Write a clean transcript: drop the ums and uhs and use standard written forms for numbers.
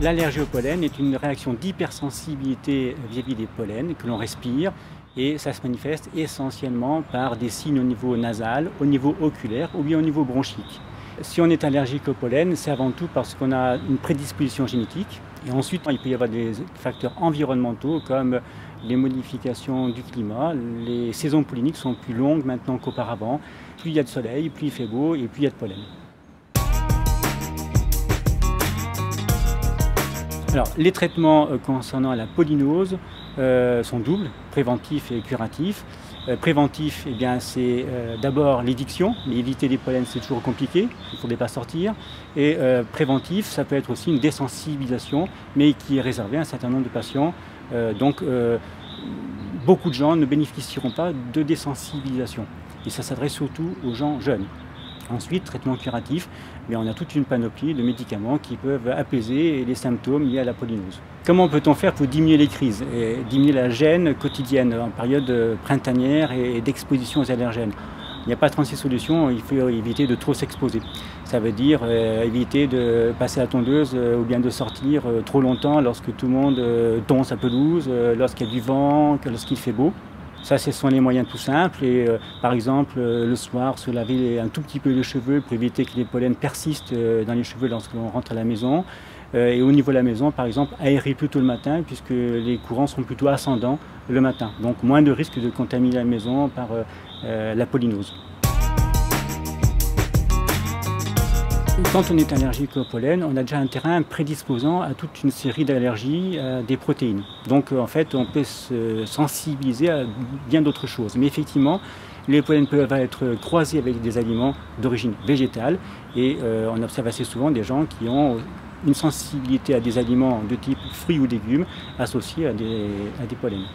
L'allergie au pollen est une réaction d'hypersensibilité vis-à-vis des pollens que l'on respire et ça se manifeste essentiellement par des signes au niveau nasal, au niveau oculaire ou bien au niveau bronchique. Si on est allergique au pollen, c'est avant tout parce qu'on a une prédisposition génétique et ensuite il peut y avoir des facteurs environnementaux comme les modifications du climat. Les saisons polliniques sont plus longues maintenant qu'auparavant. Plus il y a de soleil, plus il fait beau et plus il y a de pollen. Alors, les traitements concernant la pollinose sont doubles, préventifs et curatifs. Préventif, eh bien, c'est d'abord l'éviction, mais éviter les pollens c'est toujours compliqué, il ne faudrait pas sortir. Et préventif, ça peut être aussi une désensibilisation, mais qui est réservée à un certain nombre de patients. Beaucoup de gens ne bénéficieront pas de désensibilisation. Et ça s'adresse surtout aux gens jeunes. Ensuite, traitement curatif, mais on a toute une panoplie de médicaments qui peuvent apaiser les symptômes liés à la pollinose. Comment peut-on faire pour diminuer les crises et diminuer la gêne quotidienne en période printanière et d'exposition aux allergènes? Il n'y a pas 36 solutions, il faut éviter de trop s'exposer. Ça veut dire éviter de passer à la tondeuse ou bien de sortir trop longtemps lorsque tout le monde tond sa pelouse, lorsqu'il y a du vent, lorsqu'il fait beau. Ça, ce sont les moyens tout simples. Et, par exemple, le soir, se laver un tout petit peu les cheveux pour éviter que les pollens persistent dans les cheveux lorsque l'on rentre à la maison. Et au niveau de la maison, par exemple, aérer plutôt le matin puisque les courants sont plutôt ascendants le matin. Donc moins de risque de contaminer la maison par la pollinose. Quand on est allergique au pollen, on a déjà un terrain prédisposant à toute une série d'allergies des protéines. Donc en fait, on peut se sensibiliser à bien d'autres choses. Mais effectivement, les pollens peuvent être croisés avec des aliments d'origine végétale et on observe assez souvent des gens qui ont une sensibilité à des aliments de type fruits ou légumes associés à des pollens.